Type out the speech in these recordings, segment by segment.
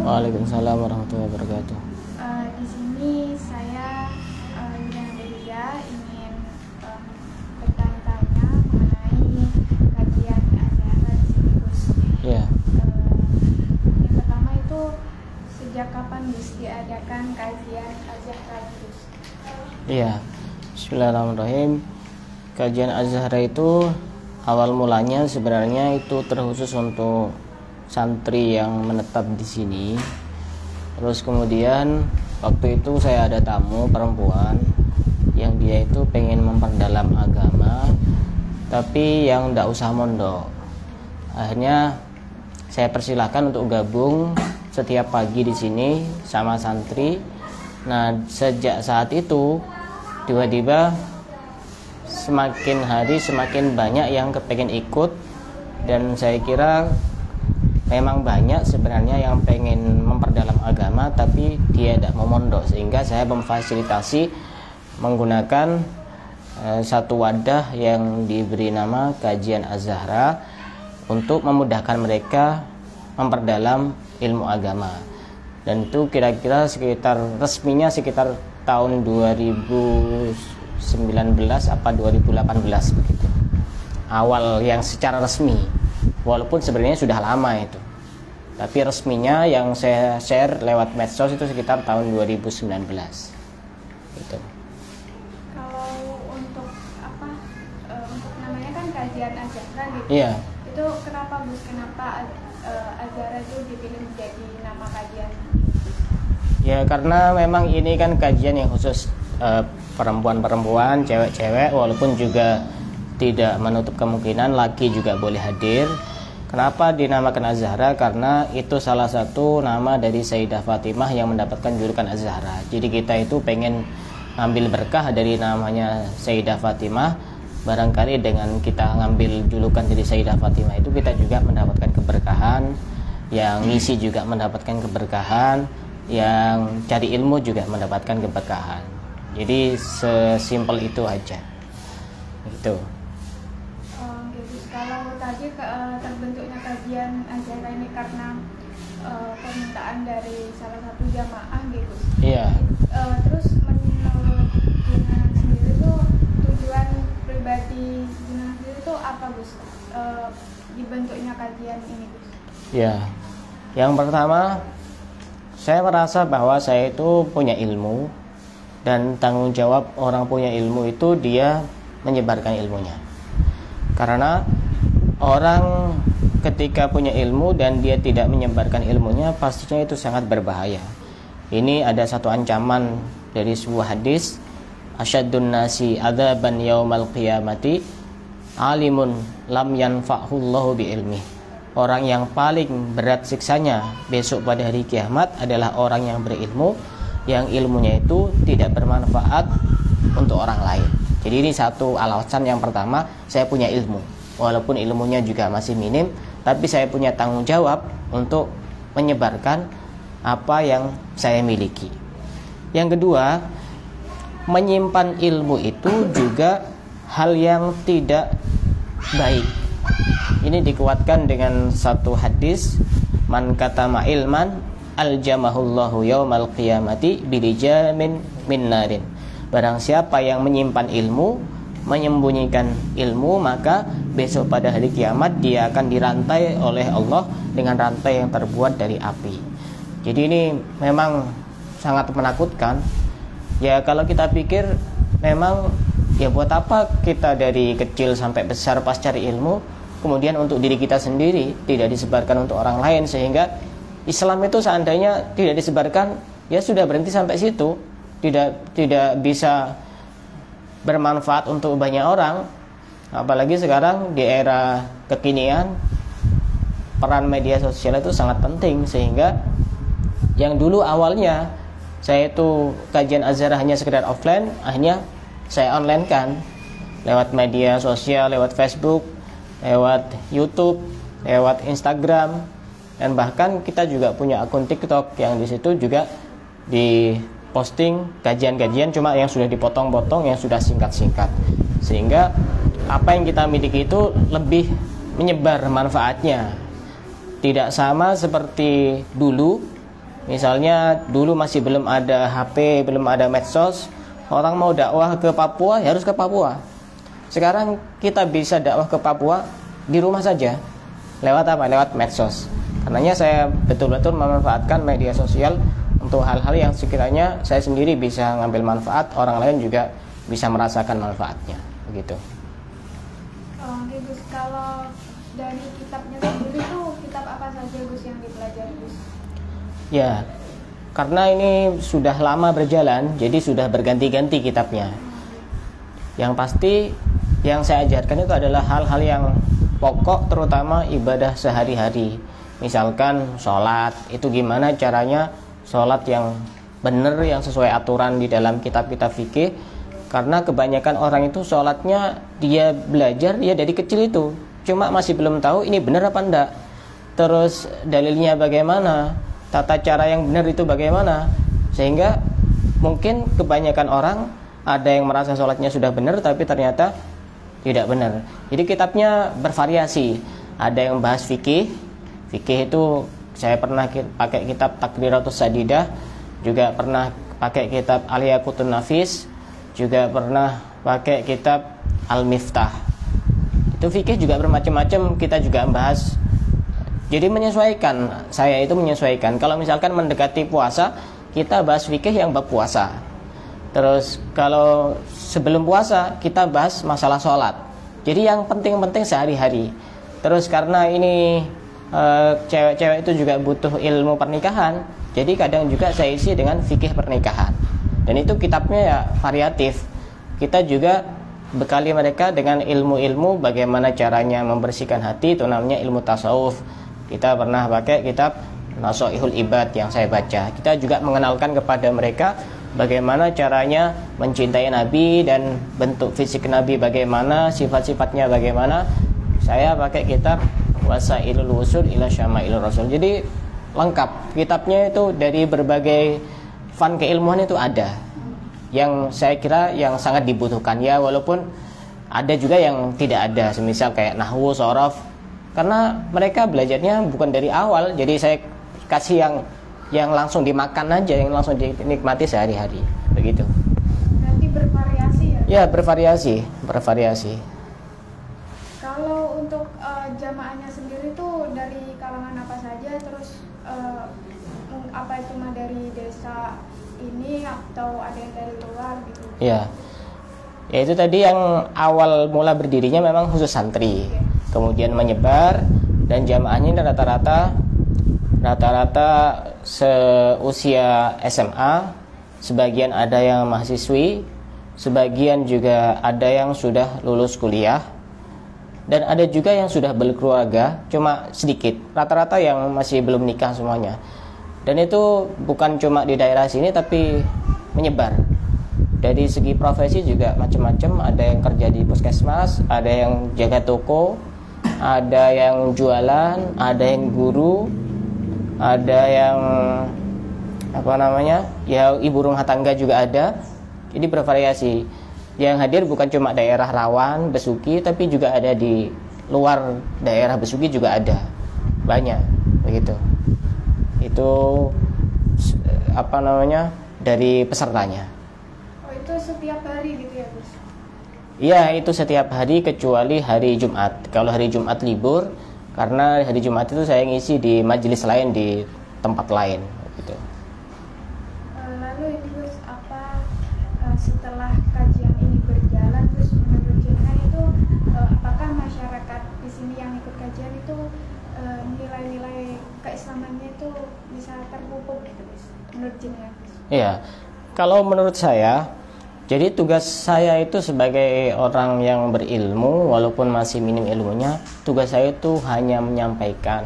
Waalaikumsalam warahmatullahi wabarakatuh. Di sini saya Yuliana Delia ingin bertanya-tanya mengenai kajian Azhara di sini, Gus. Ya. Yang pertama itu sejak kapan Gus diadakan kajian Azhara, Gus? Iya. Bismillahirrahmanirrahim. Kajian Azhara itu awal mulanya sebenarnya itu terkhusus untuk santri yang menetap di sini. Terus kemudian waktu itu saya ada tamu perempuan yang dia itu pengen memperdalam agama tapi yang tidak usah mondok. Akhirnya saya persilahkan untuk gabung setiap pagi di sini sama santri. Nah, sejak saat itu tiba-tiba semakin hari semakin banyak yang kepengen ikut, dan saya kira memang banyak sebenarnya yang pengen memperdalam agama tapi dia tidak mau mondok, sehingga saya memfasilitasi menggunakan satu wadah yang diberi nama Kajian Azhara untuk memudahkan mereka memperdalam ilmu agama. Dan itu kira-kira sekitar resminya sekitar tahun 2019 apa 2018 begitu. Awal yang secara resmi. Walaupun sebenarnya sudah lama itu, tapi resminya yang saya share lewat medsos itu sekitar tahun 2019 gitu. Kalau untuk apa untuk namanya kan kajian Azhara gitu. Iya. Itu kenapa Gus? Kenapa Azhara itu dipilih menjadi nama kajian? Ya karena memang ini kan kajian yang khusus perempuan-perempuan, cewek-cewek, walaupun juga tidak menutup kemungkinan laki juga boleh hadir. Kenapa dinamakan Azhara? Karena itu salah satu nama dari Sayyidah Fatimah yang mendapatkan julukan Azhara. Jadi kita itu pengen ngambil berkah dari namanya Sayyidah Fatimah. Barangkali dengan kita ngambil julukan dari Sayyidah Fatimah itu kita juga mendapatkan keberkahan, yang ngisi juga mendapatkan keberkahan, yang cari ilmu juga mendapatkan keberkahan. Jadi sesimpel itu aja gitu. Kalau tadi terbentuknya kajian Azhara ini karena permintaan dari salah satu jamaah gitu. Iya. Terus menurut jenengan sendiri tuh tujuan pribadi jenengan sendiri tuh apa, Gus? Dibentuknya kajian ini, Gus? Ya. Yang pertama, saya merasa bahwa saya itu punya ilmu, dan tanggung jawab orang punya ilmu itu dia menyebarkan ilmunya. Karena orang ketika punya ilmu dan dia tidak menyebarkan ilmunya, pastinya itu sangat berbahaya. Ini ada satu ancaman dari sebuah hadis, asyaddun nasi adzaban yaumal qiyamati alimun lam yanfa'hullahu biilmi. Orang yang paling berat siksanya besok pada hari kiamat adalah orang yang berilmu, yang ilmunya itu tidak bermanfaat untuk orang lain. Jadi ini satu alasan yang pertama, saya punya ilmu. Walaupun ilmunya juga masih minim, tapi saya punya tanggung jawab untuk menyebarkan apa yang saya miliki. Yang kedua, menyimpan ilmu itu juga hal yang tidak baik. Ini dikuatkan dengan satu hadis, man katama ilman aljamahullahu yaumal qiyamati bilijamin min narin. Barang siapa yang menyimpan ilmu, menyembunyikan ilmu, maka besok pada hari kiamat dia akan dirantai oleh Allah dengan rantai yang terbuat dari api. Jadi ini memang sangat menakutkan. Ya kalau kita pikir memang ya buat apa kita dari kecil sampai besar pas cari ilmu, kemudian untuk diri kita sendiri tidak disebarkan untuk orang lain, sehingga Islam itu seandainya tidak disebarkan ya sudah berhenti sampai situ, tidak bisa bermanfaat untuk banyak orang. Apalagi sekarang di era kekinian peran media sosial itu sangat penting, sehingga yang dulu awalnya saya itu kajian Azhara hanya sekedar offline, akhirnya saya online kan lewat media sosial, lewat Facebook, lewat YouTube, lewat Instagram, dan bahkan kita juga punya akun TikTok yang di situ juga diposting kajian-kajian, cuma yang sudah dipotong-potong, yang sudah singkat-singkat, sehingga apa yang kita miliki itu lebih menyebar manfaatnya. Tidak sama seperti dulu Misalnya dulu masih belum ada HP, belum ada medsos, orang mau dakwah ke Papua ya harus ke Papua. Sekarang kita bisa dakwah ke Papua di rumah saja. Lewat apa? Lewat medsos. Karenanya saya betul-betul memanfaatkan media sosial untuk hal-hal yang sekiranya saya sendiri bisa ngambil manfaat, orang lain juga bisa merasakan manfaatnya. Begitu. Oke Gus, kalau dari kitabnya sendiri tuh kitab apa saja Gus yang dipelajari Gus? Ya, karena ini sudah lama berjalan, jadi sudah berganti-ganti kitabnya. Yang pasti yang saya ajarkan itu adalah hal-hal yang pokok, terutama ibadah sehari-hari. Misalkan sholat, itu gimana caranya sholat yang benar, yang sesuai aturan di dalam kitab-kitab fikih. Karena kebanyakan orang itu sholatnya dia belajar dia dari kecil itu, cuma masih belum tahu ini benar apa enggak. Terus dalilnya bagaimana, tata cara yang benar itu bagaimana, sehingga mungkin kebanyakan orang ada yang merasa sholatnya sudah benar tapi ternyata tidak benar. Jadi kitabnya bervariasi. Ada yang bahas fikih. Fikih itu saya pernah pakai kitab Takbiratus Sadidah, juga pernah pakai kitab Al-Yaqutun Nafis, juga pernah pakai kitab Al-Miftah. Itu fikih juga bermacam-macam, kita juga membahas. Jadi menyesuaikan, saya itu menyesuaikan. Kalau misalkan mendekati puasa, kita bahas fikih yang bab puasa. Terus kalau sebelum puasa, kita bahas masalah sholat. Jadi yang penting-penting sehari-hari. Terus karena ini cewek-cewek itu juga butuh ilmu pernikahan, jadi kadang juga saya isi dengan fikih pernikahan. Dan itu kitabnya ya variatif. Kita juga bekali mereka dengan ilmu-ilmu bagaimana caranya membersihkan hati, itu namanya ilmu tasawuf. Kita pernah pakai kitab Nasoihul Ibad yang saya baca. Kita juga mengenalkan kepada mereka bagaimana caranya mencintai Nabi dan bentuk fisik Nabi bagaimana, sifat-sifatnya bagaimana. Saya pakai kitab Wasailul Wusul ila Syama'ilur Rasul. Jadi lengkap. Kitabnya itu dari berbagai fan keilmuan itu ada. Yang saya kira yang sangat dibutuhkan ya, walaupun ada juga yang tidak ada, semisal kayak nahwu, shorof. Karena mereka belajarnya bukan dari awal, jadi saya kasih yang langsung dimakan aja, yang langsung dinikmati sehari-hari, begitu. Berarti bervariasi ya? Ya, bervariasi. Kalau untuk jamaahnya sendiri tuh dari kalangan apa saja, terus apa cuma dari desa ini atau ada yang dari luar gitu? Ya, ya itu tadi yang awal mula berdirinya memang khusus santri. Kemudian menyebar dan jamaahnya rata-rata seusia SMA, sebagian ada yang mahasiswi, sebagian juga ada yang sudah lulus kuliah, dan ada juga yang sudah berkeluarga, cuma sedikit. Rata-rata yang masih belum nikah semuanya. Dan itu bukan cuma di daerah sini tapi menyebar. Dari segi profesi juga macam-macam, ada yang kerja di puskesmas, ada yang jaga toko, ada yang jualan, ada yang guru, ada yang ya ibu rumah tangga juga ada. Jadi bervariasi. Yang hadir bukan cuma daerah rawan Besuki, tapi juga ada di luar daerah Besuki juga ada, banyak begitu. Itu dari pesertanya. Oh, itu setiap hari gitu ya Gus? Iya, itu setiap hari kecuali hari Jumat. Kalau hari Jumat libur, karena hari Jumat itu saya ngisi di majelis lain di tempat lain gitu. Lalu ini Gus, setelah kajian ini berjalan, terus menurut jenengan itu apakah masyarakat di sini yang ikut kajian itu nilai-nilai keislamannya itu bisa terpupuk gitu Gus, menurut jenengan? Iya, kalau menurut saya, jadi tugas saya itu sebagai orang yang berilmu, walaupun masih minim ilmunya, tugas saya itu hanya menyampaikan.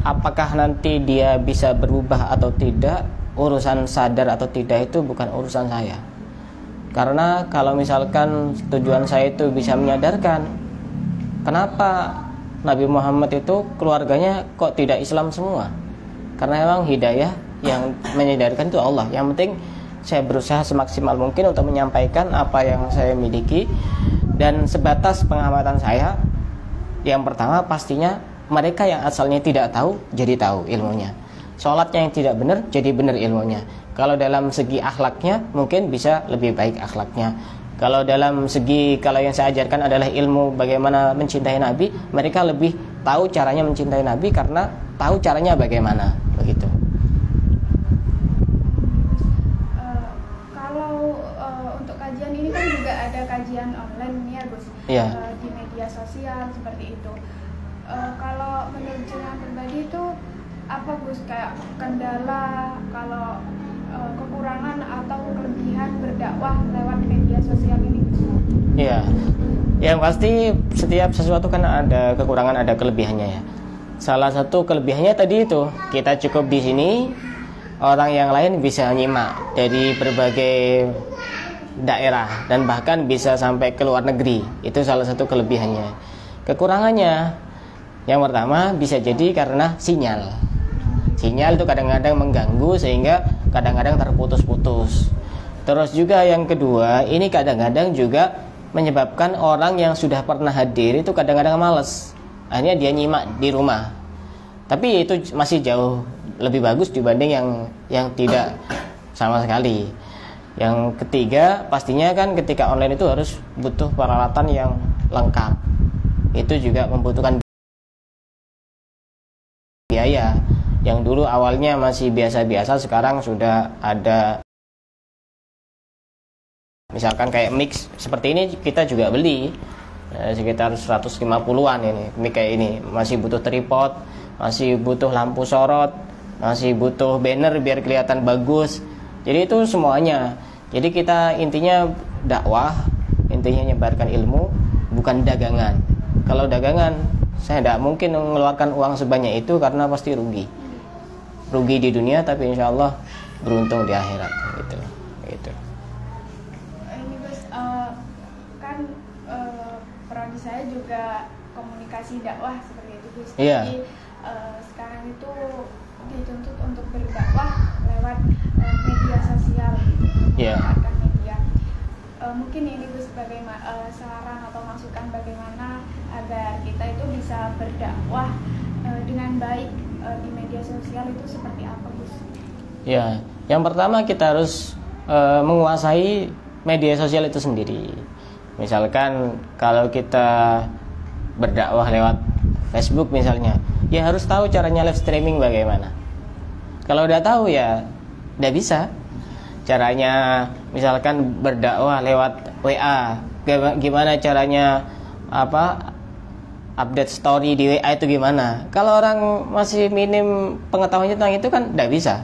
Apakah nanti dia bisa berubah atau tidak, urusan sadar atau tidak itu bukan urusan saya. Karena kalau misalkan tujuan saya itu bisa menyadarkan, kenapa Nabi Muhammad itu keluarganya kok tidak Islam semua? Karena memang hidayah yang menyadarkan itu Allah. Yang penting saya berusaha semaksimal mungkin untuk menyampaikan apa yang saya miliki. Dan sebatas pengamatan saya, yang pertama pastinya mereka yang asalnya tidak tahu jadi tahu ilmunya. sholatnya yang tidak benar jadi benar ilmunya. Kalau dalam segi akhlaknya mungkin bisa lebih baik akhlaknya. Kalau dalam segi, kalau yang saya ajarkan adalah ilmu bagaimana mencintai Nabi, mereka lebih tahu caranya mencintai Nabi karena tahu caranya bagaimana, begitu. Kalau untuk kajian ini kan juga ada kajian online nih ya Gus, di media sosial seperti itu. Kalau menurut jenengan pribadi itu apa Gus, kayak kendala, kalau kekurangan atau kelebihan berdakwah lewat media sosial ini Gus? Iya, yang pasti setiap sesuatu kan ada kekurangan, ada kelebihannya ya. Salah satu kelebihannya tadi itu, kita cukup di sini, orang yang lain bisa nyimak dari berbagai daerah dan bahkan bisa sampai ke luar negeri. Itu salah satu kelebihannya. Kekurangannya, yang pertama bisa jadi karena sinyal. Sinyal itu kadang-kadang mengganggu sehingga kadang-kadang terputus-putus. Terus juga yang kedua, ini kadang-kadang juga menyebabkan orang yang sudah pernah hadir itu kadang-kadang malas. Akhirnya dia nyimak di rumah. Tapi itu masih jauh lebih bagus dibanding yang tidak sama sekali. Yang ketiga, pastinya kan ketika online itu harus butuh peralatan yang lengkap. Itu juga membutuhkan biaya. Yang dulu awalnya masih biasa-biasa, sekarang sudah ada, misalkan kayak mix seperti ini kita juga beli sekitar 150-an ini. Mic kayak ini masih butuh tripod, masih butuh lampu sorot, masih butuh banner biar kelihatan bagus. Jadi itu semuanya. Jadi kita intinya dakwah, intinya nyebarkan ilmu, bukan dagangan. Kalau dagangan, saya tidak mungkin mengeluarkan uang sebanyak itu karena pasti rugi di dunia, tapi insya Allah beruntung di akhirat, gitu. Ini Gus, kan prodi saya juga komunikasi dakwah seperti itu Gus. Jadi sekarang itu dituntut untuk berdakwah lewat media sosial, memanfaatkan media. Mungkin ini Gus, bagaimana saran atau masukan bagaimana agar kita itu bisa berdakwah dengan baik di media sosial itu seperti apa Gus? Ya, yang pertama kita harus menguasai media sosial itu sendiri. Misalkan kalau kita berdakwah lewat Facebook misalnya, ya harus tahu caranya live streaming bagaimana. Kalau udah tahu ya udah bisa. Caranya misalkan berdakwah lewat WA, gimana caranya update story di WA itu gimana. Kalau orang masih minim pengetahuannya tentang itu kan tidak bisa.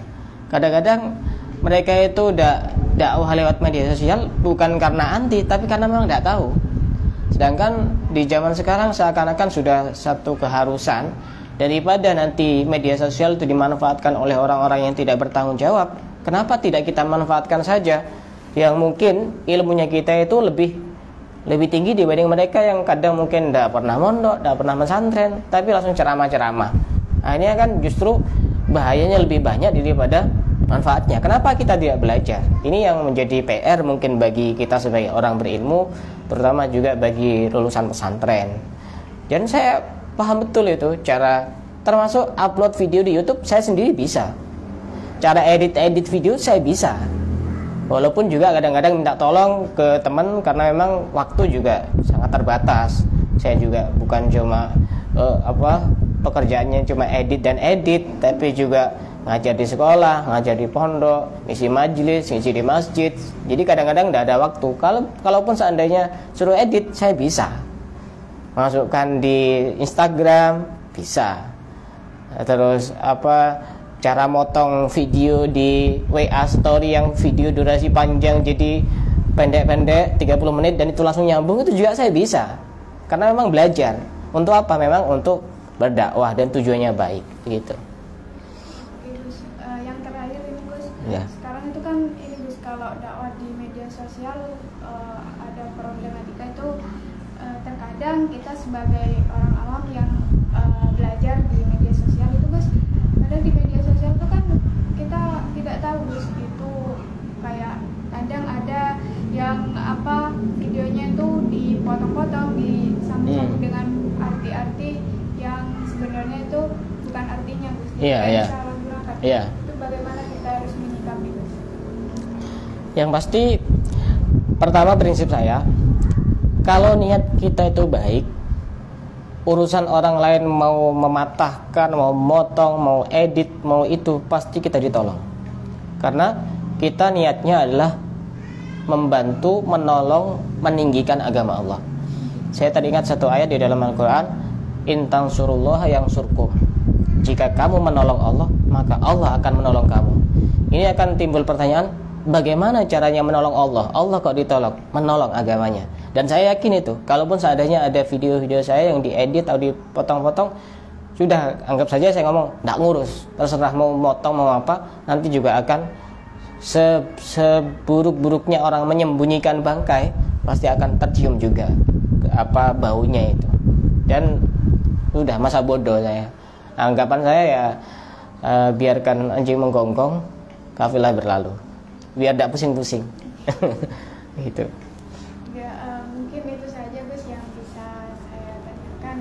Kadang-kadang mereka itu udah dakwah lewat media sosial bukan karena anti, tapi karena memang tidak tahu. Sedangkan di zaman sekarang seakan-akan sudah satu keharusan, daripada nanti media sosial itu dimanfaatkan oleh orang-orang yang tidak bertanggung jawab, kenapa tidak kita manfaatkan saja yang mungkin ilmunya kita itu lebih tinggi dibanding mereka yang kadang mungkin tidak pernah mondok, tidak pernah pesantren, tapi langsung ceramah-ceramah. Akhirnya kan justru bahayanya lebih banyak daripada manfaatnya. Kenapa kita tidak belajar? Ini yang menjadi PR mungkin bagi kita sebagai orang berilmu, terutama juga bagi lulusan pesantren. Dan saya paham betul itu cara, termasuk upload video di YouTube saya sendiri bisa. Cara edit video saya bisa. Walaupun juga kadang-kadang minta tolong ke teman karena memang waktu juga sangat terbatas. Saya juga bukan cuma pekerjaannya cuma edit, tapi juga ngajar di sekolah, ngajar di pondok, ngisi majelis, ngisi di masjid. Jadi kadang-kadang tidak ada waktu. Kalaupun seandainya suruh edit, saya bisa. Masukkan di Instagram bisa. Terus cara motong video di WA story yang video durasi panjang jadi pendek-pendek 30 menit dan itu langsung nyambung, itu juga saya bisa. Karena memang belajar. Untuk apa? Memang untuk berdakwah dan tujuannya baik, gitu. Oke Gus, yang terakhir ini Gus, sekarang itu kan ini Gus, kalau dakwah di media sosial ada problematika itu, terkadang kita sebagai orang awam yang belajar di media sosial itu Gus, ada di media sosial itu kan kita tidak tahu Gus, itu kayak kadang ada yang videonya itu dipotong-potong, disambung dengan arti-arti yang sebenarnya itu bukan artinya Gus. Iya. Salah gunakan. Iya. Itu bagaimana kita harus menyikapi Gus? Yang pasti pertama prinsip saya, kalau niat kita itu baik, urusan orang lain mau mematahkan, mau motong, mau edit, mau itu, pasti kita ditolong. Karena kita niatnya adalah membantu, menolong, meninggikan agama Allah. Saya teringat satu ayat di dalam Al-Quran, in tansurullaha yansurkum. Jika kamu menolong Allah, maka Allah akan menolong kamu. Ini akan timbul pertanyaan, bagaimana caranya menolong Allah? Allah kok ditolong? Menolong agamanya. Dan saya yakin itu, kalaupun seandainya ada video-video saya yang diedit atau dipotong-potong, sudah anggap saja saya ngomong, tidak ngurus, terserah mau motong mau apa, nanti juga akan seburuk-buruknya orang menyembunyikan bangkai, pasti akan tercium juga apa baunya itu. Dan sudah masa bodoh saya. Anggapan saya ya biarkan anjing menggonggong, kafilah berlalu, biar tidak pusing-pusing. Gitu. Ya, mungkin itu saja Gus yang bisa saya tanyakan.